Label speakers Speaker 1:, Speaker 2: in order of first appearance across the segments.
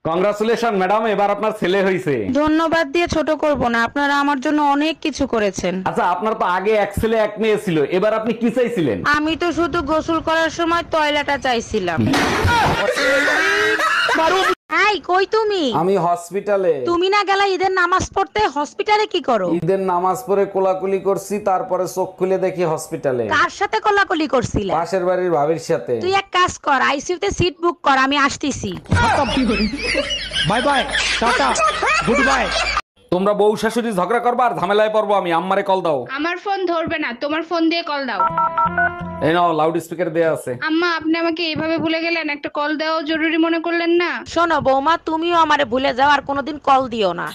Speaker 1: Congratulation madam, এবার আপনার ছেলে হয়েছে।
Speaker 2: ধন্যবাদ দিয়ে ছোট করব না, আপনারা আমার জন্য অনেক কিছু করেছেন।
Speaker 1: আচ্ছা, আপনার তো আগে এক ছেলে এক মেয়ে ছিল, এবার আপনি কি চাইছিলেন?
Speaker 2: আমি তো শুধু গোসল করার সময় টয়লেটটা চাইছিলাম। এই কই তুমি?
Speaker 1: আমি হসপিটালে।
Speaker 2: তুমি না গেলা ঈদের নামাজ পড়তে? হসপিটালে কি করো?
Speaker 1: ঈদের নামাজ পড়ে কোলাকুলি করছি, তারপরে চোখ খুলে দেখি হসপিটালে।
Speaker 2: কার সাথে কোলাকুলি করছিলা?
Speaker 1: পাশের বাড়ির ভাবির সাথে।
Speaker 2: তুই এক কাজ কর, আইসিইউতে সিট বুক কর, আমি আসতেছি।
Speaker 1: By bye, tata, good bye. তোমরা বউ শাশুড়ি ঝগড়া করবা আর ঝামেলায় পড়বো আমি। আম্মারে কল দাও।
Speaker 3: আমার ফোন ধরবে না, তোমার ফোন দিয়ে কল দাও।
Speaker 1: এই নাও, লাউড স্পিকার দেয়া আছে।
Speaker 3: আম্মা, আপনি আমাকে এইভাবে ভুলে গেলেন, একটা কল দেওয়া জরুরি মনে করলেন না?
Speaker 2: শোনো বৌমা, তুমিও আমারে ভুলে যাও আর কোনোদিন কল দিও না।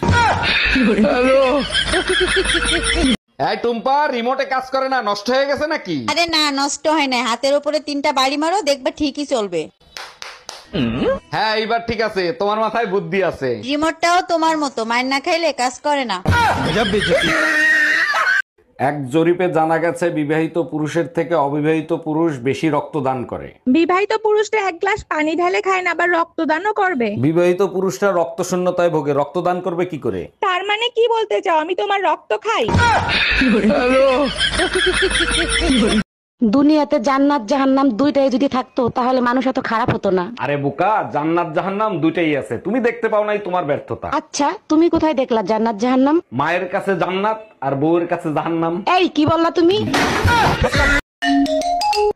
Speaker 1: এই টুম্পা, রিমোটে কাজ করে না, নষ্ট হয়ে গেছে নাকি?
Speaker 4: আরে না, নষ্ট হয় না। হাতের উপরে 3টা বাড়ি মারো, দেখবে ঠিকই চলবে।
Speaker 1: হ্যাঁ, এইবার ঠিক আছে, তোমার মাথায় বুদ্ধি আছে।
Speaker 4: রিমোটটাও তোমার মতো, মাইর না খাইলে কাজ করে না।
Speaker 1: এক জরিপে জানা গেছে বিবাহিত পুরুষের থেকে অবিবাহিত পুরুষ বেশি রক্তদান করে।
Speaker 5: বিবাহিত পুরুষরা এক গ্লাস পানি ঢেলে খায় না, আবার রক্তদানও করবে।
Speaker 1: বিবাহিত পুরুষরা রক্ত শূন্যতায় ভোগে, রক্তদান করবে কি করে?
Speaker 5: তার মানে কি বলতে চাও, আমি তোমার রক্ত খাই?
Speaker 2: দুনিয়াতে জান্নাত জাহান্নাম দুইটাই যদি থাকতো তাহলে মানুষ এত খারাপ হতো না।
Speaker 1: আরে বোকা, জান্নাত জাহান্নাম দুইটাই আছে, তুমি দেখতে পাও নাই, তোমার ব্যর্থতা।
Speaker 2: আচ্ছা, তুমি কোথায় দেখলা জান্নাত জাহান্নাম?
Speaker 1: মায়ের কাছে জান্নাত আর বউয়ের কাছে জাহান্নাম।
Speaker 2: এই কি বললা তুমি?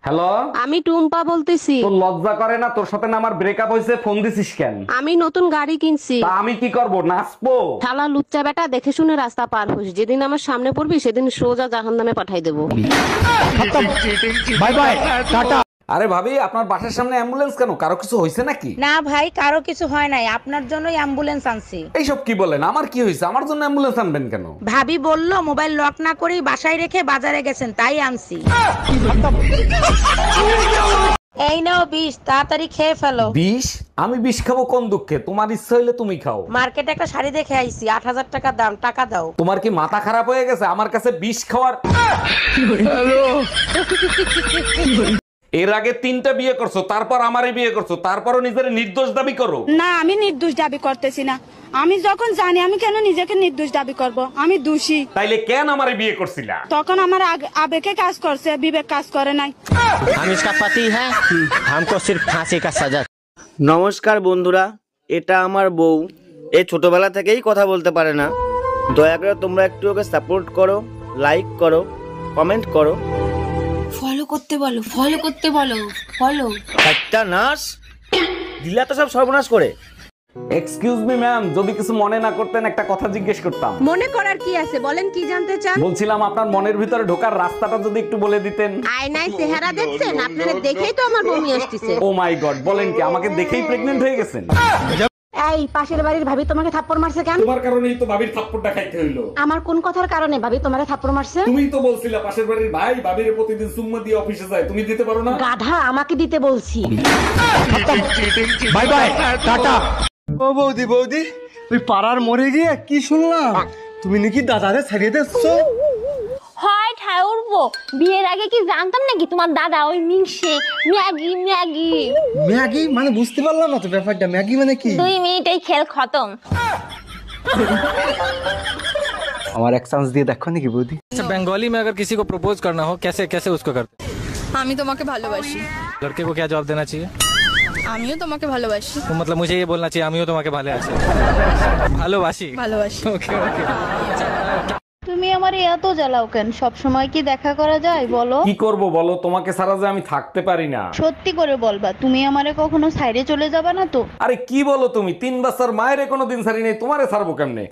Speaker 1: হ্যালো,
Speaker 2: আমি টুম্পা বলতেছি।
Speaker 1: তোর লজ্জা করে না? তোর সাথে না আমার ব্রেকআপ হয়েছে, ফোন দিছিস কেন?
Speaker 2: আমি নতুন গাড়ি কিনছি।
Speaker 1: তা আমি কি করব, নাচবো?
Speaker 2: শালা লুচ্চা বেটা, দেখে শুনে রাস্তা পার হোস, যেদিন আমার সামনে পড়বি সেদিন সোজা জাহান্নামে পাঠাই দেবো।
Speaker 1: By bye, tata. আরে ভাবি, আপনার বাসার সামনে অ্যাম্বুলেন্স কেন? কারো কিছু হয়েছে নাকি?
Speaker 2: না ভাই, কারো কিছু হয় নাই, আপনার জন্যই অ্যাম্বুলেন্স আনছি।
Speaker 1: এইসব কি বলেন? আমার কি হয়েছে? আমার জন্য অ্যাম্বুলেন্স আনবেন কেন?
Speaker 2: ভাবি বললো মোবাইল লক না করেই বাসায় রেখে বাজারে গেছেন, তাই আনছি। এই নাও বিষ, তাড়াতাড়ি খেয়ে ফেলো।
Speaker 1: বিষ? আমি বিষ খাবো কোন দুঃখে? তোমার ইচ্ছা হইলে তুমি খাও।
Speaker 2: মার্কেটে একটা শাড়ি দেখে আইছি, 8,000 টাকা দাম, টাকা দাও।
Speaker 1: তোমার কি মাথা খারাপ হয়ে গেছে? আমার কাছে বিষ খাওয়ার। এর আগে 3টা বিয়ে করছো, তারপর আমারে বিয়ে করছো, তারপরও নিজের নির্দোষ দাবি করো।
Speaker 6: না, আমি নির্দোষ দাবি করতেছি না। আমি যখন জানি, আমি কেন নিজেকে নির্দোষ দাবি করব? আমি দোষী।
Speaker 1: তাইলে কেন আমারে বিয়ে করছিলা?
Speaker 6: তখন আমার আবেগে কাজ করছে, বিবেক কাজ করে নাই।
Speaker 7: हम इसका पति है, हमको सिर्फ फांसी का सजा।
Speaker 8: নমস্কার বন্ধুরা, এটা আমার বউ। এ ছোটবেলা থেকেই কথা বলতে পারে না। দয়া করে তোমরা একটু ওকে সাপোর্ট করো, লাইক করো, কমেন্ট করো।
Speaker 4: ফলো করতে বলো, ফলো করতে বলো, ফলো।
Speaker 8: একটা নার্স দিলা তো সব সর্বনাশ করে।
Speaker 1: এক্সকিউজ মি ম্যাম, যদি কিছু মনে না করতেন একটা কথা জিজ্ঞেস করতাম।
Speaker 5: মনে করার কি আছে, বলেন কি জানতে চান?
Speaker 1: বলছিলাম আপনার মনের ভিতরে ঢোকার রাস্তাটা যদি একটু বলে দিতেন।
Speaker 2: আয়নায় চেহারা দেখছেন? আপনারা দেখেই তো আমার বমি আসতেছে।
Speaker 1: ও মাই গড, বলেন কি? আমাকে দেখেই প্রেগন্যান্ট হয়ে গেছেন?
Speaker 2: এই পাশের বাড়ির ভাবি তোমাকে থাপ্পড় মারছে কেন?
Speaker 1: তোমার কারণেই তো ভাবির থাপ্পড়টা খাইতে হইলো।
Speaker 2: আমার কোন কথার কারণে ভাবি তোমাকে থাপ্পড় মারছে?
Speaker 1: তুমিই তো বলছিলা পাশের বাড়ির ভাই ভাবির প্রতিদিন চুম্মা দিয়ে অফিসে যায়, তুমি দিতে পারো না?
Speaker 2: গাধা, আমাকে দিতে বলছি।
Speaker 1: By bye, tata.
Speaker 9: ও বৌদি, বৌদি, ওই পাড়ার মরে গিয়ে কি শুনলাম? তুমি নাকি দাদারে ছাড়িয়ে দিচ্ছ?
Speaker 10: হয় ঠায় উঠবো, বিয়ের আগে কি জানতাম নাকি তোমার দাদা ওই মিংসে ম্যাগি ম্যাগি
Speaker 9: ম্যাগি মানে বুঝতে পারলাম না তো ব্যাপারটা। ম্যাগি মানে কি?
Speaker 10: 2 মিনিটেই খেল খতম।
Speaker 9: আমার এক চান্স দিয়ে দেখো নাকি বৌদি?
Speaker 7: अच्छा, बंगाली में अगर किसी को प्रपोज करना हो, कैसे कैसे उसको करते?
Speaker 5: আমি তোমাকে ভালোবাসি।
Speaker 7: लड़के को क्या जवाब देना चाहिए?
Speaker 5: আমিও তোমাকে ভালোবাসি।
Speaker 7: तो मतलब मुझे ये बोलना चाहिए আমিও তোমাকে ভালোবাসি। ভালোবাসি।
Speaker 5: ভালোবাসি।
Speaker 7: Okay okay.
Speaker 4: তুমি আমারে এত জ্বালাও কেন? সব সময় কি দেখা করা যায় বলো?
Speaker 1: কি করব বলো, তোমাকে ছাড়া যে আমি থাকতে পারি না।
Speaker 4: সত্যি করে বলবা, তুমি আমারে কখনো সাইডে চলে যাবা না তো?
Speaker 1: আরে কি বলো তুমি? 3 বছর মায়ের কোনো দিন ছাড়ি নাই, তোমারে ছাড়বো কেমনে?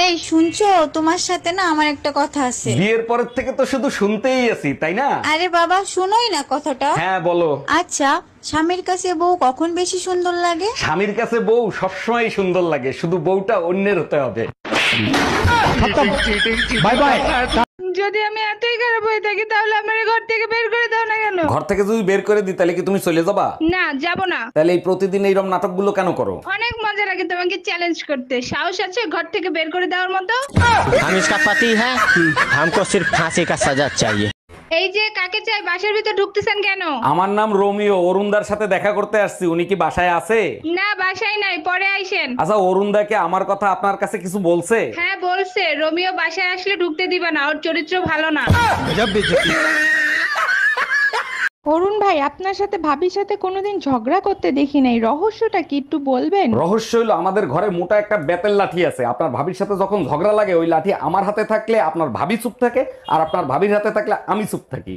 Speaker 4: এই শুনছো, তোমার সাথে না আমার একটা কথা আছে।
Speaker 1: বিয়ের পরের থেকে তো শুধু শুনতেই আছি, তাই না?
Speaker 4: আরে বাবা, শোনোই না কথাটা।
Speaker 1: হ্যাঁ বলো।
Speaker 4: আচ্ছা, স্বামীর কাছে বউ কখন বেশি সুন্দর লাগে?
Speaker 1: স্বামীর কাছে বউ সবসময় সুন্দর লাগে, শুধু বউটা অন্যের হতে হবে। Bye bye.
Speaker 3: যদি আমি এতই খারাপ হয়ে থাকি তাহলে আমার ঘর থেকে বের করে দাও না কেন?
Speaker 1: ঘর থেকে যদি বের করে দিই তাহলে কি তুমি চলে যাবা?
Speaker 3: না, যাব না।
Speaker 1: তাহলে এই প্রতিদিন এইরকম নাটকগুলো কেন করো?
Speaker 3: অনেক মজা লাগে তোমাকে চ্যালেঞ্জ করতে। সাহস আছে ঘর থেকে বের করে দেওয়ার মতো?
Speaker 7: हम इसका पति है, हमको सिर्फ फांसी का सजा चाहिए।
Speaker 3: এই যে কাকে চাই, বাসার ভিতর ঢুকতেছেন কেন?
Speaker 1: আমার নাম রোমিও, অরুণদার সাথে দেখা করতে আসছি। উনি কি বাসায় আছে?
Speaker 3: না, বাসায় নাই, পরে আইসেন।
Speaker 1: আচ্ছা, অরুণদাকে আমার কথা আপনার কাছে কিছু বলছে?
Speaker 3: হ্যাঁ বলছে, রোমিও বাসায় আসলে ঢুকতে দিবে না, ওর চরিত্র ভালো না।
Speaker 5: অরুণ ভাই, আপনার সাথে ভাবির সাথে কোনোদিন ঝগড়া করতে দেখি নাই, রহস্যটা কি একটু বলবেন?
Speaker 1: রহস্য হলো আমাদের ঘরে মোটা একটা বেতের লাঠি আছে। আপনার ভাবির সাথে যখন ঝগড়া লাগে ওই লাঠি আমার হাতে থাকলে আপনার ভাবি চুপ থাকে, আর আপনার ভাবির হাতে থাকলে আমি চুপ থাকি।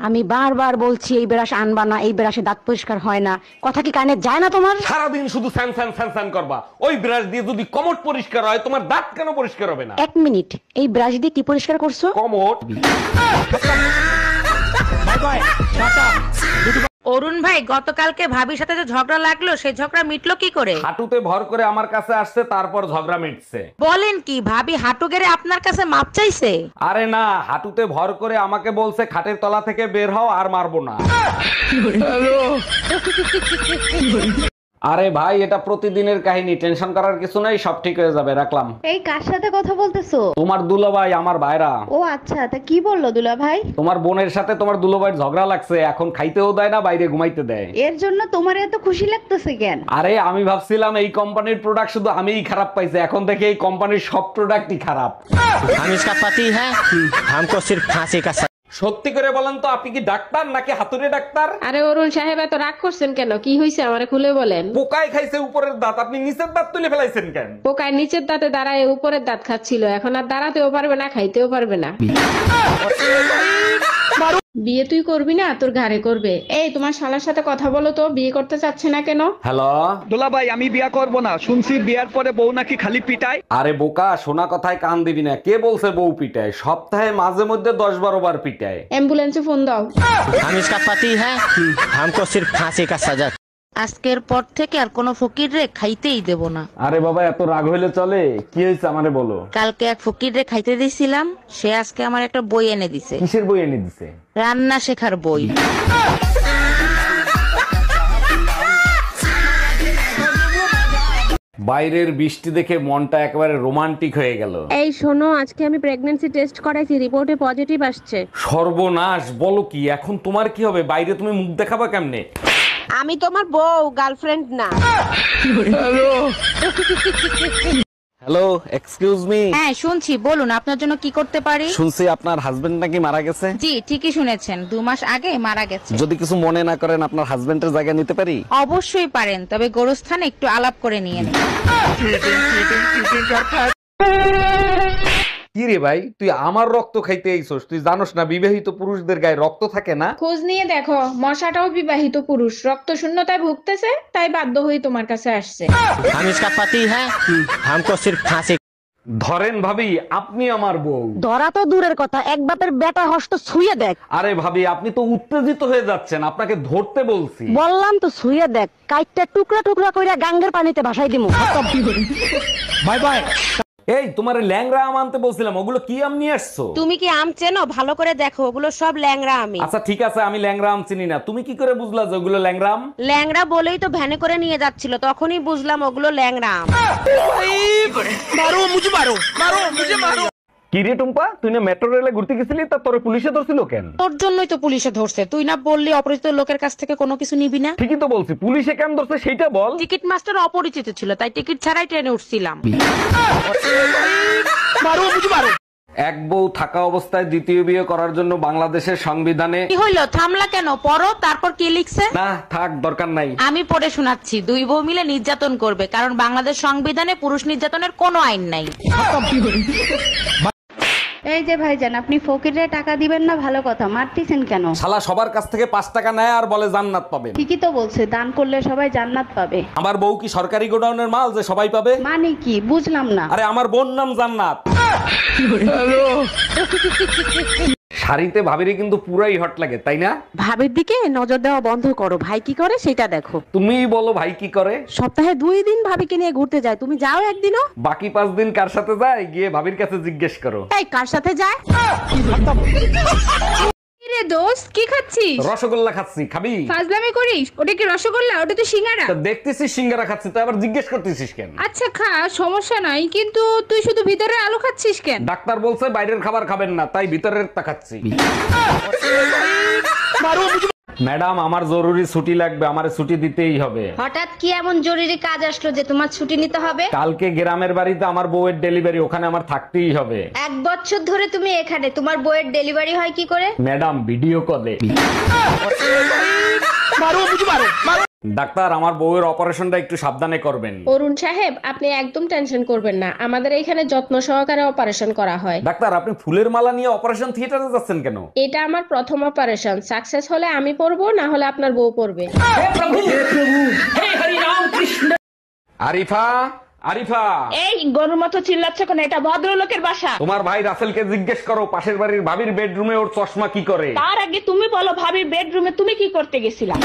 Speaker 2: আমি বারবার বলছি এই ব্রাশ আনবা না, এই ব্রাশে দাঁত পরিষ্কার হয় না, কথা কি কানে যায় না তোমার?
Speaker 1: সারাদিন শুধু স্যান স্যান স্যান স্যান করবা। ওই ব্রাশ দিয়ে যদি কমোড পরিষ্কার হয়, তোমার দাঁত কেন পরিষ্কার হবে না?
Speaker 2: এক মিনিট, এই ব্রাশ দিয়ে কি পরিষ্কার করছো?
Speaker 1: Commode. Bye bye, ta ta.
Speaker 11: Arun ভাই, গতকালকে ভাবির সাথে যে ঝগড়া লাগলো, সেই ঝগড়া মিটলো কি করে?
Speaker 1: হাঁটুতে ভর করে আমার কাছে আসছে, তারপর ঝগড়া মিটছে।
Speaker 11: বলেন কি, ভাবি হাঁটু গেড়ে আপনার কাছে মাপ চাইছে?
Speaker 1: আরে না, হাঁটুতে ভর করে আমাকে বলছে খাটের তলা থেকে বের হও, আর মারবো না। আরে ভাই, এটা প্রতিদিনের কাহিনী, টেনশন করার কিছু নাই, সব ঠিক হয়ে যাবে। রাখলাম।
Speaker 4: এই কার সাথে কথা বলতেছো?
Speaker 1: তোমার দুলাভাই, আমার ভাইরা।
Speaker 4: ও আচ্ছা, তা কি বললো দুলা ভাই?
Speaker 1: তোমার বোনের সাথে তোমার দুলাভাইয়ের ঝগড়া লাগছে, এখন খাইতেও দেয় না, বাইরে ঘুমাইতে দেয়।
Speaker 4: এর জন্য তোমার এত খুশি লাগতেছে কেন?
Speaker 1: আরে আমি ভাবছিলাম এই কোম্পানির প্রোডাক্ট শুধু আমিই খারাপ পাইছি, এখন দেখি এই কোম্পানির সব প্রোডাক্টই খারাপ।
Speaker 8: हम इसका पति है, हमको सिर्फ फांसी का
Speaker 1: সত্যি করে বলেন তো, আপনি কি ডাক্তার নাকি হাতুড়ে ডাক্তার?
Speaker 2: আরে অরুণ সাহেব, এত রাগ করছেন কেন? কি হয়েছে আমারে খুলে বলেন।
Speaker 1: পোকায় খাইছে উপরের দাঁত, আপনি নিচের দাঁত তুলে ফেলাইছেন কেন?
Speaker 2: পোকায় নিচের দাঁতে দাঁড়ায় উপরের দাঁত খাচ্ছিল, এখন আর দাঁড়াতেও পারবে না, খাইতেও পারবে না। বিয়ে তুই করবি না, তোর ঘাড়ে করবে। এই তোমার শালার সাথে কথা বলো তো, বিয়ে করতে চাচ্ছে না কেন?
Speaker 1: হ্যালো
Speaker 9: দোলা ভাই, আমি বিয়া করব না, শুনছি বিয়ার পরে বউ নাকি খালি পিটায়।
Speaker 1: আরে বোকা, শোনা কথায় কান দিবি না। কে বলছে বউ পিটায়? সপ্তাহে মাঝে মধ্যে 10-12 বার পিটায়।
Speaker 2: অ্যাম্বুলেন্সে ফোন দাও।
Speaker 8: हम इसका पति है, हमको सिर्फ फांसी का सजा।
Speaker 11: আজকের পর থেকে আর কোনো ফকির রে খাইতেই দেব না।
Speaker 1: আরে বাবা, এত রাগ হইলে চলে? কি হয়েছে আমারে বলো।
Speaker 11: কালকে এক ফকির রে খাইতে দিছিলাম, সে আজকে আমার একটা বই এনে দিছে।
Speaker 1: কিসের বই এনে দিছে?
Speaker 11: রান্না শেখার বই।
Speaker 1: বাইরের বৃষ্টি দেখে মনটা একেবারে রোমান্টিক হয়ে গেল।
Speaker 2: এই শোনো, আজকে আমি প্রেগন্যান্সি টেস্ট করাইছি, রিপোর্টে পজিটিভ আসছে।
Speaker 1: সর্বনাশ, বলো কি? এখন তোমার কি হবে? বাইরে তুমি মুখ দেখাবা কেমনে?
Speaker 2: আমি তোমার বউ, গার্লফ্রেন্ড না।
Speaker 1: Hello, excuse me.
Speaker 11: হ্যাঁ শুনছি, বলুন আপনার জন্য কি করতে পারি?
Speaker 1: শুনছি আপনার হাজবেন্ড নাকি মারা গেছে।
Speaker 11: জি ঠিকই শুনেছেন, 2 মাস আগে মারা গেছে।
Speaker 1: যদি কিছু মনে না করেন, আপনার হাজবেন্ডের জায়গা নিতে পারি?
Speaker 11: অবশ্যই পারেন, তবে গোরস্থানে একটু আলাপ করে নিয়ে নিন।
Speaker 1: কি রে ভাই, তুই আমার রক্ত খাইতে আইছস? তুই জানোস না বিবাহিত পুরুষদের গায়ে রক্ত থাকে না?
Speaker 3: খোঁজ নিয়ে দেখো, মশাটাও বিবাহিত পুরুষ, রক্ত শূন্যতায় ভুগতেছে, তাই বাধ্য হয়ে তোমার কাছে আসছে।
Speaker 8: हम इसका पति है, हमको सिर्फ फांसी।
Speaker 1: ধরেন ভাবি, আপনি আমার বউ।
Speaker 2: ধরা তো দূরের কথা, এক বাপের বেটা হস্ত ছুঁয়ে দেখ।
Speaker 1: আরে ভাবি, আপনি তো উত্তেজিত হয়ে যাচ্ছেন, আপনাকে ধরতে বলছি।
Speaker 2: বললাম তো ছুঁয়ে দেখ, কাইটটা টুকরা টুকরা কইরা গাঙ্গের পানিতে ভাসাই দিমু।
Speaker 1: Bye bye. এই, তোমার ল্যাংরা আম আনতে বলছিলাম, ওগুলো কি আম নিয়ে আসছো?
Speaker 11: তুমি কি আম চেনো? ভালো করে দেখো, ওগুলো সব ল্যাংড়া আমি।
Speaker 1: আচ্ছা ঠিক আছে, আমি ল্যাংরা আম চিনি না। তুমি কি করে বুঝলা যে ওগুলো ল্যাংরা আম?
Speaker 11: ল্যাংড়া বলেই তো ভ্যানে করে নিয়ে যাচ্ছিল, তখনই বুঝলাম ওগুলো ল্যাংড়া আম।
Speaker 1: কি রে টুম্পা, তুই না মেট্রো রেলে ঘুরতে গেছিলি, তা তোরে পুলিশে ধরছিল কেন?
Speaker 11: তোর জন্যই তো পুলিশে ধরছে, তুই না বললি অপরিচিত লোকের কাছ থেকে কোনো কিছু নিবি না।
Speaker 1: ঠিকই তো বলছি, পুলিশে কেন ধরছে সেইটা বল।
Speaker 11: টিকিট মাস্টার অপরিচিত ছিল, তাই টিকিট ছাড়াই ট্রেনে উঠছিলাম।
Speaker 1: এক বউ থাকা অবস্থায় দ্বিতীয় বিয়ে করার জন্য বাংলাদেশের সংবিধানে।
Speaker 11: কি হইলো, থামলা কেন? পড়ো, তারপর কি লিখছে?
Speaker 1: না থাক, দরকার নাই।
Speaker 11: আমি পড়ে শোনাচ্ছি। 2 বউ মিলে নির্যাতন করবে, কারণ বাংলাদেশ সংবিধানে পুরুষ নির্যাতনের কোনো আইন নাই।
Speaker 4: এই যে ভাইজান, আপনি ফকিরে টাকা দিবেন না, ভালো কথা, মারতেছেন কেন?
Speaker 1: শালা সবার কাছ থেকে 5 টাকা নেয় আর বলে জান্নাত পাবেন।
Speaker 4: ঠিকই তো বলছে, দান করলে সবাই জান্নাত পাবে।
Speaker 1: আমার বউ কি সরকারি গোডাউনের মাল যে সবাই পাবে?
Speaker 4: মানে কি বুঝলাম না।
Speaker 1: আরে আমার বোন নাম জান্নাত। শাড়িতে ভাবিরে কিন্তু পুরাই হট লাগে, তাই না?
Speaker 2: ভাবির দিকে নজর দেওয়া বন্ধ করো, ভাই কি করে সেটা দেখো।
Speaker 1: তুমিই বলো ভাই কি করে?
Speaker 2: সপ্তাহে 2 দিন ভাবিকে নিয়ে ঘুরতে যায়, তুমি যাও একদিনও?
Speaker 1: বাকি 5 দিন কার সাথে যায় গিয়ে ভাবির কাছে জিজ্ঞেস করো।
Speaker 2: তাই কার সাথে যায়?
Speaker 3: রে দোস্ত কি খাচ্ছিস?
Speaker 1: রসগোল্লা খাচ্ছি, খাবি?
Speaker 3: ফাজলামি করিস? ওটা কি রসগোল্লা? ওটা তো সিঙ্গারা।
Speaker 1: তা দেখতেছিস সিঙ্গারা খাচ্ছি, তো আবার জিজ্ঞেস করতেছিস কেন?
Speaker 3: আচ্ছা খা, সমস্যা নাই, কিন্তু তুই শুধু ভিতরে আলু খাচ্ছিস কেন?
Speaker 1: ডাক্তার বলছে বাইরের খাবার খাবেন না, তাই ভিতরের তা খাচ্ছি। ম্যাডাম আমার জরুরি ছুটি লাগবে, আমারে ছুটি দিতেই হবে।
Speaker 12: হঠাৎ কি এমন জরুরি কাজ আসলো যে তোমার ছুটি নিতে হবে?
Speaker 1: কালকে গ্রামের বাড়িতে আমার বউয়ের ডেলিভারি, ওখানে আমার থাকতেই হবে।
Speaker 12: 1 বছর ধরে তুমি এখানে, তোমার বইয়ের ডেলিভারি হয় কি করে?
Speaker 1: ম্যাডাম ভিডিও কলে। ডাক্তার আমার বউয়ের অপারেশনটা একটু সাবধানে করবেন।
Speaker 2: অরুণ সাহেব, আপনি একদম টেনশন করবেন না, আমাদের এখানে যত্ন সহকারে অপারেশন করা হয়।
Speaker 1: ডাক্তার আপনি ফুলের মালা নিয়ে অপারেশন থিয়েটারে যাচ্ছেন কেন?
Speaker 2: এটা আমার প্রথম অপারেশন, সাকসেস হলে আমি পড়বো, না হলে আপনার বউ পড়বে।
Speaker 1: আরিফা, আরিফা,
Speaker 6: এই গরুর মতো চিল্লাচ্ছ কেন? এটা ভদ্রলোকের বাসা।
Speaker 1: তোমার ভাই রাসেলকে জিজ্ঞেস করো পাশের বাড়ির ভাবির বেডরুমে ওর চশমা কি করে।
Speaker 6: তার আগে তুমি বলো, ভাবির বেডরুমে তুমি কি করতে গেছিলা?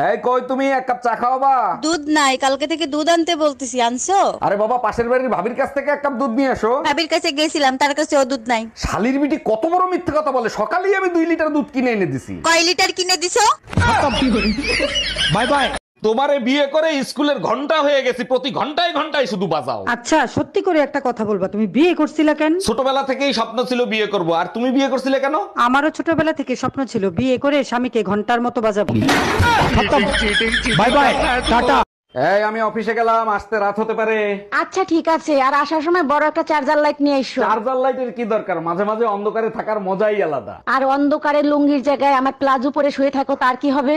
Speaker 1: এই কই তুমি, এক কাপ চা খাওয়াবা?
Speaker 4: দুধ নাই, কালকে থেকে দুধ আনতে বলতেছি, আনছো?
Speaker 1: আরে বাবা পাশের বাড়ির ভাবির কাছ থেকে এক কাপ দুধ নিয়ে এসো।
Speaker 4: ভাবির কাছে গেছিলাম, তার কাছে ও দুধ নাই।
Speaker 1: শালির বিটি কত বড় মিথ্যে কথা বলে, সকালেই আমি 2 লিটার দুধ কিনে এনে দিছি।
Speaker 4: কয় লিটার কিনে দিছো?
Speaker 1: Bye bye. তোমারে বিয়ে করে স্কুলের ঘন্টা হয়ে গেছি, প্রতি ঘন্টায় ঘন্টায় শুধু বাজাও।
Speaker 13: আচ্ছা সত্যি করে একটা কথা বলবা, তুমি বিয়ে করছিলা কেন?
Speaker 1: ছোটবেলা থেকেই স্বপ্ন ছিল বিয়ে করব, আর তুমি বিয়ে করছিলে কেন?
Speaker 13: আমারও ছোটবেলা থেকে স্বপ্ন ছিল বিয়ে করে স্বামীকে ঘন্টার মতো বাজাবো।
Speaker 1: Bye bye, ta ta. এই আমি অফিসে গেলাম, আসতে রাত হতে পারে।
Speaker 6: আচ্ছা ঠিক আছে, আর আসার সময় বড় একটা চার্জার লাইট নিয়ে এসো।
Speaker 1: চার্জার লাইটের কি দরকার, মাঝে মাঝে অন্ধকারে থাকার মজাই আলাদা।
Speaker 6: আর অন্ধকারে লুঙ্গির জায়গায় আমার প্লাজো পরে শুয়ে থাকো, তার কি হবে?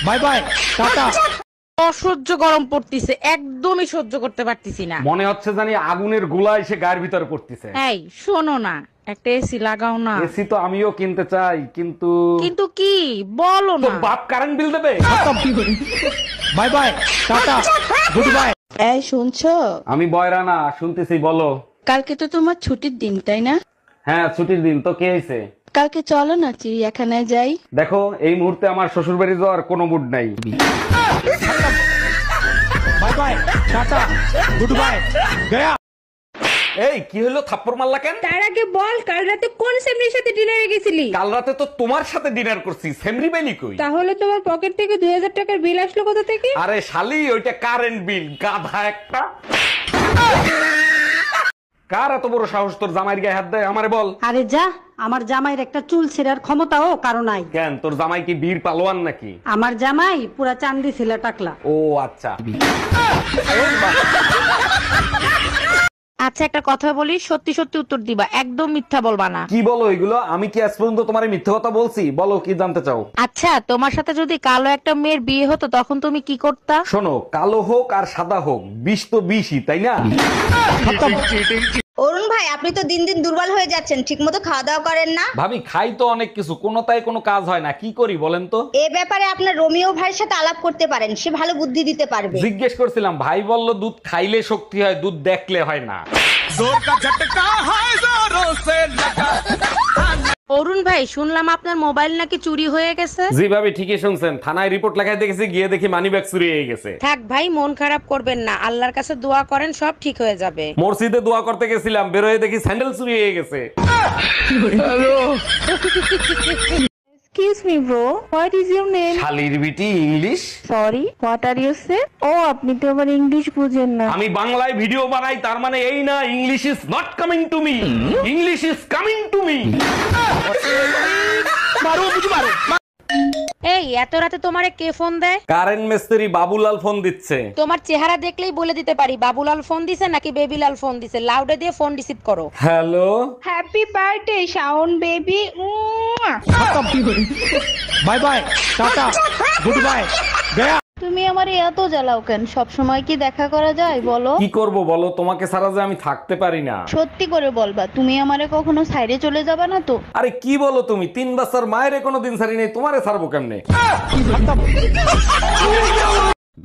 Speaker 1: By bye, tata.
Speaker 11: অসহ্য গরম পড়তিছে, একদমই সহ্য করতে পারতেছি না।
Speaker 1: মনে হচ্ছে জানি আগুনের গোলা এসে গায়ের ভিতর পড়তেছে।
Speaker 11: এই শোনো না, একটা এসি লাগাও না।
Speaker 1: এসি তো আমিও কিনতে চাই, কিন্তু
Speaker 11: কিন্তু কি বলো
Speaker 1: তো
Speaker 11: না।
Speaker 1: বাপ কারেন্ট বিল দেবে। By bye, tata, good bye.
Speaker 4: এই শুনছো?
Speaker 1: আমি বয়রা না, শুনতেছি, বলো।
Speaker 4: কালকে তো তোমার ছুটির দিন, তাই না?
Speaker 1: হ্যাঁ ছুটির দিন, তো কে হইছে?
Speaker 4: কালকে চলো না চিড়িয়াখানায় যাই।
Speaker 1: দেখো এই মুহূর্তে আমার শ্বশুর বাড়ি যাওয়ার কোনো মুড নাই। By bye, tata, good bye, Gaya. এই কি হলো, থাপ্পড় মারলা কেন?
Speaker 3: তার আগে বল, কাল রাতে কোন সেমরির সাথে ডিনারে গেছিলি?
Speaker 1: কাল রাতে তো তোমার সাথে ডিনার করছি, সেমরি বেলি কই?
Speaker 3: তাহলে তোমার পকেট থেকে 2000 টাকার বিল আসলো কোথা থেকে?
Speaker 1: আরে শালি ওইটা কারেন্ট বিল, গাধা একটা। কার এত বড় সাহস তোর জামাইয়ের গায়ে হাত দেয়, আমারে বল।
Speaker 13: আরে যা, আমার জামাইয়ের একটা চুল ছেঁড়ার ক্ষমতাও কারো নাই।
Speaker 1: কেন, তোর জামাই কি বীর পালোয়ান নাকি?
Speaker 13: আমার জামাই পুরা চান্দি ছেলে টাকলা।
Speaker 1: ও আচ্ছা।
Speaker 11: আচ্ছা একটা কথা বলি, সত্যি সত্যি উত্তর দিবা, একদম মিথ্যা বলবা না।
Speaker 1: কি বলো এগুলো? আমি কি আজ পর্যন্ত তোমার মিথ্যে কথা বলছি? বলো কি জানতে চাও?
Speaker 11: আচ্ছা তোমার সাথে যদি কালো একটা মেয়ের বিয়ে হতো তখন তুমি কি করতা?
Speaker 1: শোনো, কালো হোক আর সাদা হোক, বিষ তো বিষই, তাই না?
Speaker 12: অরুণ ভাই, আপনি তো দিন দিন দুর্বল হয়ে যাচ্ছেন, ঠিকমতো খাওয়া দাওয়া করেন না।
Speaker 1: ভাবি খাই তো অনেক কিছু, কোনোটাই কোনো কাজ হয় না, কি করি বলেন তো?
Speaker 12: এ ব্যাপারে আপনার রোমিও ভাইয়ের সাথে আলাপ করতে পারেন, সে ভালো বুদ্ধি দিতে পারবে।
Speaker 1: জিজ্ঞেস করছিলাম, ভাই বলল দুধ খাইলে শক্তি হয়, দুধ দেখলে হয় না।
Speaker 11: অরুণ ভাই, শুনলাম আপনার মোবাইল নাকি চুরি হয়ে গেছে।
Speaker 1: জি ভাবি ঠিকই শুনছেন, থানায় রিপোর্ট লেখাই দেখেছি, গিয়ে দেখি মানিব্যাগ চুরি হয়ে গেছে।
Speaker 11: থাক ভাই, মন খারাপ করবেন না, আল্লাহর কাছে দোয়া করেন, সব ঠিক হয়ে যাবে।
Speaker 1: মসজিদে দোয়া করতে গেছিলাম, বেরোয় দেখি স্যান্ডেল চুরি হয়ে গেছে।
Speaker 5: Excuse me bro, what is your name?
Speaker 1: শালির বিটি English.
Speaker 5: Sorry, what are you saying? ও আপনি তো আমার ইংলিশ বুঝেন না।
Speaker 1: আমি বাংলায় ভিডিও বানাই, তার মানে এই না English is not coming to me, English is coming to me.
Speaker 11: এই এত রাতে তোমারে কে ফোন দেয়?
Speaker 1: কারেন্ট মিস্ত্রি বাবুলাল ফোন দিচ্ছে।
Speaker 11: তোমার চেহারা দেখলেই বলে দিতে পারি বাবুলাল ফোন দিছে নাকি বেবিলাল ফোন দিছে। লাউডে দিয়ে ফোন রিসিভ করো।
Speaker 1: Hello,
Speaker 3: happy birthday Shaon baby.
Speaker 1: By bye, tata, good bye, Gaya.
Speaker 4: তুমি আমারে এত জ্বালাও কেন? সব সময় কি দেখা করা যায় বলো?
Speaker 1: কি করব বলো, তোমাকে ছাড়া যে আমি থাকতে পারি না।
Speaker 4: সত্যি করে বলবা, তুমি আমারে কখনো সাইডে চলে যাবা না তো?
Speaker 1: আরে কি বলো তুমি, 3 বছর মায়ের কোনো দিন ছাড়ি নেই, তোমারে ছাড়বো কেমনে?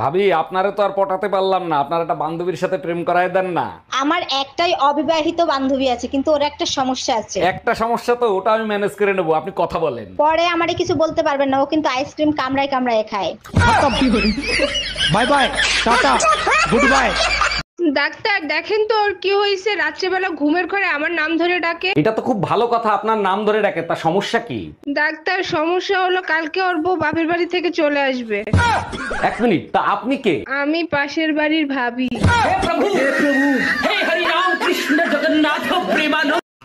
Speaker 1: ভাবি আপনারে তো আর পটাতে পারলাম না, আপনার একটা বান্ধবীর সাথে প্রেম করায় দেন না।
Speaker 12: আমার একটাই অবিবাহিত বান্ধবী আছে, কিন্তু ওর একটা সমস্যা আছে।
Speaker 1: একটা সমস্যা তো, ওটা আমি ম্যানেজ করে নেবো, আপনি কথা বলেন।
Speaker 12: পরে আমারে কিছু বলতে পারবেন না, ও কিন্তু আইসক্রিম কামড়ায় কামড়ায় খায়।
Speaker 1: By bye, tata, good bye.
Speaker 3: Doctor দেখেন তো ওর কি হয়েছে, রাত্রেবেলা ঘুমের ঘরে আমার নাম ধরে ডাকে।
Speaker 1: এটা তো খুব ভালো কথা, আপনার নাম ধরে ডাকে, তা সমস্যা কি?
Speaker 3: ডাক্তার সমস্যা হলো কালকে ওর বউ বাপের বাড়ি থেকে চলে আসবে।
Speaker 1: 1 মিনিট, তা আপনি কে?
Speaker 3: আমি পাশের বাড়ির ভাবি।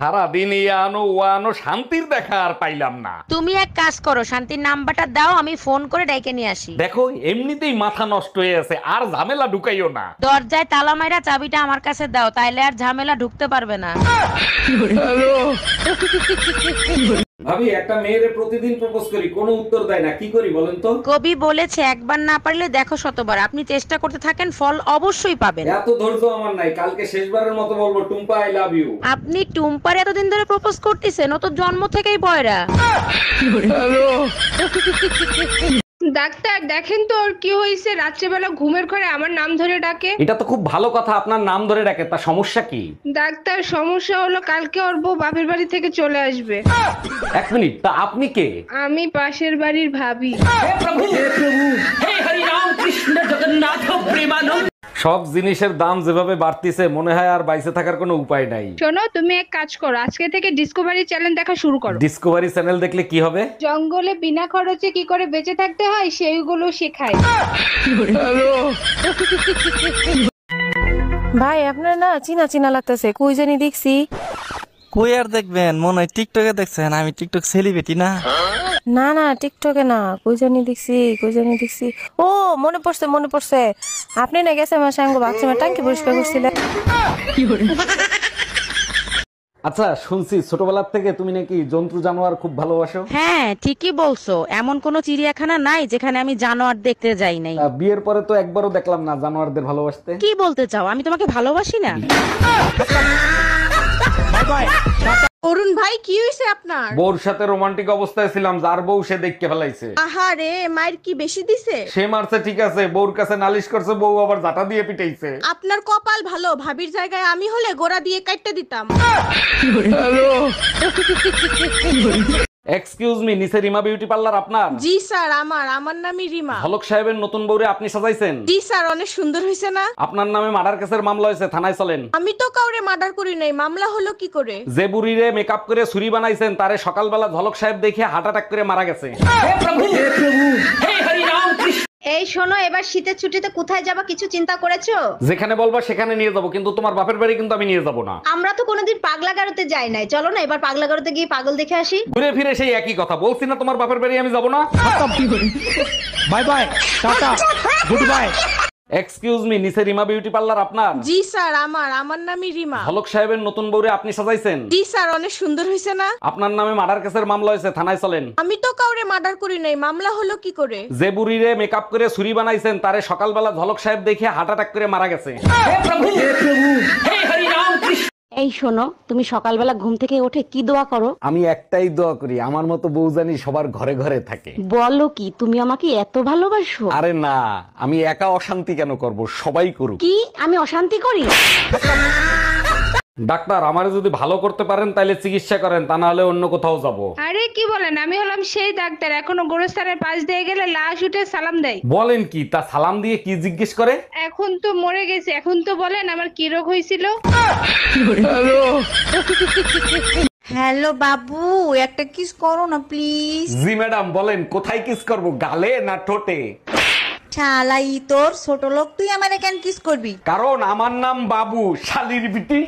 Speaker 1: সারাদিন আনো ও আনো, শান্তির দেখা আর পাইলাম না।
Speaker 11: তুমি এক কাজ করো, শান্তির নাম্বারটা দাও, আমি ফোন করে ডেকে নিয়ে আসি।
Speaker 1: দেখো এমনিতেই মাথা নষ্ট হয়ে আছে, আর ঝামেলা ঢুকাইও না।
Speaker 11: দরজায় তালা মাইরা চাবিটা আমার কাছে দাও, তাইলে আর ঝামেলা ঢুকতে পারবে না।
Speaker 1: ভাবি, একটা মেয়েরে প্রতিদিন প্রপোজ করি, কোনো উত্তর দেয় না, কি করি বলেন তো?
Speaker 11: কবি বলেছে একবার না পারলে দেখো শতবার। আপনি চেষ্টা করতে থাকেন, ফল অবশ্যই পাবেন।
Speaker 1: এত ধৈর্য আমার নাই, কালকে শেষবারের মতো বলবো টুম্পা আই লাভ ইউ।
Speaker 11: আপনি টুম্পার এতদিন ধরে প্রপোজ করতেছেন, ও তো জন্ম থেকেই বয়রা।
Speaker 3: ডাক্তার দেখেন তো ওর কি হয়েছে, রাত্রেবেলা ঘুমের ঘরে আমার নাম ধরে ডাকে।
Speaker 1: এটা তো খুব ভালো কথা, আপনার নাম ধরে ডাকে, তা সমস্যা কি?
Speaker 3: ডাক্তার সমস্যা হলো কালকে ওর বউ বাপের বাড়ি থেকে চলে আসবে।
Speaker 1: 1 মিনিট, তা আপনি কে?
Speaker 3: আমি পাশের বাড়ির ভাবি।
Speaker 1: সব জিনিসের দাম যেভাবে বাড়তিছে, মনে হয় আর বাইসে থাকার কোনো উপায় নাই।
Speaker 3: শোনো, তুমি এক কাজ করো, আজকে থেকে ডিসকভারি চ্যানেল দেখা শুরু করো।
Speaker 1: ডিসকভারি চ্যানেল দেখলে কি হবে?
Speaker 3: জঙ্গলে বিনা খরচে কি করে বেঁচে থাকতে হয় সেইগুলো শেখায়।
Speaker 14: ভাই আপনার না চিনা চিনা লাগতেছে, কই জানি দেখছি।
Speaker 7: কই আর দেখবেন, মনে হয় টিকটকে দেখছেন। আমি টিকটক সেলিব্রিটি না।
Speaker 14: না না টিকটকে না, কই জানি দেখছি। ও মনে পড়ছে আপনি না গেছে আমার সঙ্গে বাথরুমে টাঙ্কি পরিষ্কার করছিলেন।
Speaker 1: আচ্ছা, শুনছি ছোটবেলার থেকে তুমি নাকি জন্তু জানোয়ার খুব ভালোবাসো।
Speaker 11: হ্যাঁ ঠিকই বলছো, এমন কোন চিড়িয়াখানা নাই যেখানে আমি জানোয়ার দেখতে যাই নাই।
Speaker 1: বিয়ের পরে তো একবারও দেখলাম না জানোয়ারদের ভালোবাসতে।
Speaker 11: কি বলতে চাও, আমি তোমাকে ভালোবাসি না?
Speaker 15: অরুণ ভাই কি হইছে আপনার?
Speaker 1: বউর সাথে রোমান্টিক অবস্থায় ছিলাম, যার বউ সে দেখতে ফেলাইছে।
Speaker 15: আহারে, মায়ের কি বেশি দিছে?
Speaker 1: সে মারছে ঠিক আছে, বউর কাছে নালিশ করছে, বউ আবার জাটা দিয়ে পিটাইছে।
Speaker 15: আপনার কপাল ভালো, ভাবির জায়গায় আমি হলে গোড়া দিয়ে কাটতে দিতাম।
Speaker 1: এক্সকিউজ মি, নিচে রিমা বিউটি পার্লার আপনার?
Speaker 15: জি স্যার, আমার নামই রিমা।
Speaker 1: হলক সাহেবের নতুন বউরে আপনি সাজাইছেন?
Speaker 15: জি স্যার, অনেক সুন্দর হইছে না?
Speaker 1: আপনার নামে মার্ডার কেসের মামলা হয়েছে, থানায় চলেন।
Speaker 15: আমি তো কাউরে মার্ডার করি নাই, মামলা হলো কি করে?
Speaker 1: যে বুড়িরে মেকআপ করে ছুরি বানাইছেন, তারে সকালবেলা ঝলক সাহেব দেখে হার্ট অ্যাটাক করে মারা গেছে।
Speaker 12: এই শোনো, এবার শীতের ছুটিতে কোথায় যাবা কিছু চিন্তা করেছো?
Speaker 1: যেখানে বলবা সেখানে নিয়ে যাব, কিন্তু তোমার বাপের বাড়ি কিন্তু আমি নিয়ে যাব না।
Speaker 12: আমরা তো কোনোদিন পাগলা গারোতে যাই নাই, চলো না এবার পাগলা গারোতে গিয়ে পাগল দেখে আসি।
Speaker 1: ঘুরে ফিরে সেই একই কথা, বলছি না তোমার বাপের বাড়ি আমি যাব না। By bye, tata, good bye. Excuse me, নিচে রিমা বিউটি পার্লার আপনার?
Speaker 15: জি স্যার, আমার নামই রিমা।
Speaker 1: হলক সাহেবের নতুন বউরে আপনি সাজাইছেন?
Speaker 15: জি স্যার, অনেক সুন্দর হইছে না?
Speaker 1: আপনার নামে মার্ডার কেসের মামলা হয়েছে, থানায় চলেন।
Speaker 15: আমি তো কাউরে মার্ডার করি নাই, মামলা হলো কি করে?
Speaker 1: যে বুড়িরে মেকআপ করে ছুরি বানাইছেন, তারে সকালবেলা ঝলক সাহেব দেখে হার্ট অ্যাটাক করে মারা গেছে।
Speaker 2: এই শোনো, তুমি সকালবেলা ঘুম থেকে উঠে কি দোয়া করো?
Speaker 1: আমি একটাই দোয়া করি, আমার মতো বউ জানি সবার ঘরে ঘরে থাকে।
Speaker 2: বলো কি, তুমি আমাকে এত ভালোবাসো?
Speaker 1: আরে না, আমি একা অশান্তি কেন করব, সবাই করুক।
Speaker 2: কি আমি অশান্তি করি?
Speaker 1: ডাক্তার, আমারে যদি ভালো করতে পারেন তাহলে চিকিৎসা করেন, তা না হলে অন্য কোথাও যাব।
Speaker 3: আরে কি বলেন, আমি হলাম সেই ডাক্তার, এখনো গোরস্থানের পাশ দিয়ে গেলে লাশ উঠে সালাম দেয়।
Speaker 1: বলেন কি, তা সালাম দিয়ে কি জিজ্ঞেস করে?
Speaker 3: এখন তো মরে গেছে, এখন তো বলেন আমার কি রোগ হয়েছিল।
Speaker 15: হ্যালো বাবু, একটা কিস করো না প্লিজ।
Speaker 1: জি ম্যাডাম, বলেন কোথায় কিস করব, গালে না ঠোঁটে?
Speaker 15: শালাই তোর ছোট লোক, তুই আমারে কেন কিস করবি?
Speaker 1: কারণ আমার নাম বাবু, শালির বিটি।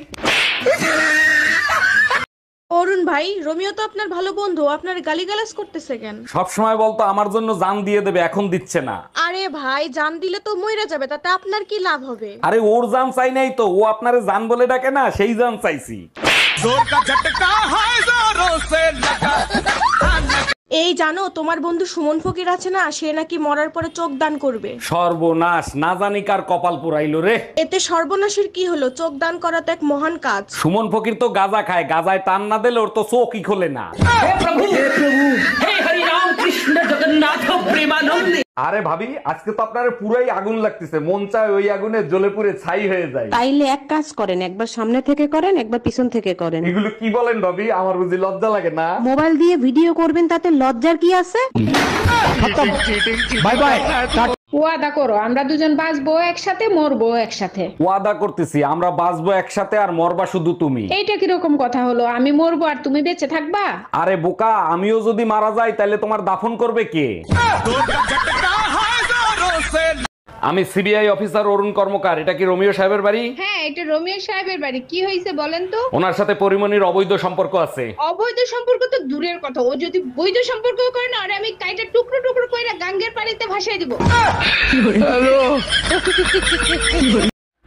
Speaker 15: অরুণ ভাই, রোমিও তো আপনার ভালো বন্ধু, আপনার গালিগালাজ করতেছে কেন?
Speaker 1: সব সময় বলতো আমার জন্য জান দিয়ে দেবে, এখন দিচ্ছে না।
Speaker 15: আরে ভাই, জান দিলে তো মইরা যাবে, তাতে আপনার কি লাভ হবে?
Speaker 1: আরে ওর জান চাই নাই তো, ও আপনারে জান বলে ডাকে না, সেই জান চাইছি।
Speaker 15: এই জানো, তোমার বন্ধু সুমন ফকির আছে না, সে নাকি মরার পরে চোখ দান করবে।
Speaker 1: সর্বনাশ, না জানি কার কপাল পুরাইলো রে।
Speaker 15: এতে সর্বনাশের কি হলো? চোখ দান করা তো এক মহান কাজ।
Speaker 1: সুমন ফকির তো গাঁজা খায়, গাঁজায় টান না দিলে ওর তো চোখই খোলে না। আরে ভাবি, আজকে তো আপনার পুরাই আগুন লাগতেছে, মন চায় ওই আগুনে জ্বলে পুড়ে ছাই হয়ে যায়।
Speaker 2: তাইলে এক কাজ করেন, একবার সামনে থেকে করেন, একবার পিছন থেকে করেন।
Speaker 1: এগুলো কি বলেন ভাবি, আমার বুঝি লজ্জা লাগে না?
Speaker 2: মোবাইল দিয়ে ভিডিও করবেন, তাতে লজ্জার কি আছে?
Speaker 1: Bye bye.
Speaker 3: ওয়াদা করো আমরা দুজন বাঁচবো একসাথে, মরবো একসাথে।
Speaker 1: ওয়াদা করতেছি আমরা বাঁচবো একসাথে আর মরবা শুধু তুমি।
Speaker 3: এইটা কিরকম কথা হলো? আমি মরবো আর তুমি বেঁচে থাকবা?
Speaker 1: আরে বোকা, আমিও যদি মারা যাই তাহলে তোমার দাফন করবে কে? আমি সিবিআই অফিসার অরুণ কর্মকার। এটা কি রোমিও সাহেবের বাড়ি?
Speaker 3: হ্যাঁ, এটা রোমিও সাহেবের বাড়ি। কি হয়েছে বলেন তো?
Speaker 1: ওনার সাথে পরিমণির অবৈধ সম্পর্ক আছে।
Speaker 3: অবৈধ সম্পর্ক তো দূরের কথা, ও যদি বৈধ সম্পর্ক করে না, আরে আমি কাইটা টুকরো টুকরো কইরা গাঙ্গের পানিতে ভাসাই দিব।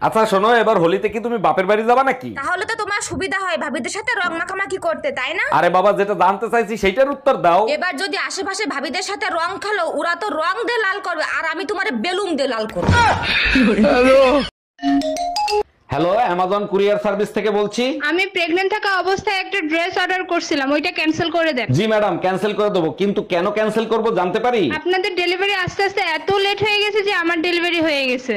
Speaker 1: আচ্ছা শোনো, এবার হোলিতে কি তুমি বাপের বাড়ি যাবা নাকি?
Speaker 10: তাহলে তো তোমার সুবিধা হয় ভাবিদের সাথে রং মাখামাখি করতে, তাই না?
Speaker 1: আরে বাবা, যেটা জানতে চাইছি সেইটার উত্তর দাও।
Speaker 10: এবার যদি আশেপাশে ভাবিদের সাথে রং খেলো, ওরা তো রং দিয়ে লাল করবে আর আমি তোমারে বেলুন দিয়ে লাল করব।
Speaker 1: হ্যালো, অ্যামাজন কুরিয়ার সার্ভিস থেকে বলছি।
Speaker 3: আমি প্রেগন্যান্ট থাকা অবস্থায় একটা ড্রেস অর্ডার করছিলাম, ওইটা ক্যান্সেল করে দেন।
Speaker 1: জি ম্যাডাম, ক্যান্সেল করে দেবো, কিন্তু কেন ক্যান্সেল করব জানতে পারি?
Speaker 3: আপনাদের ডেলিভারি আস্তে আস্তে এত লেট হয়ে গেছে যে আমার ডেলিভারি হয়ে গেছে।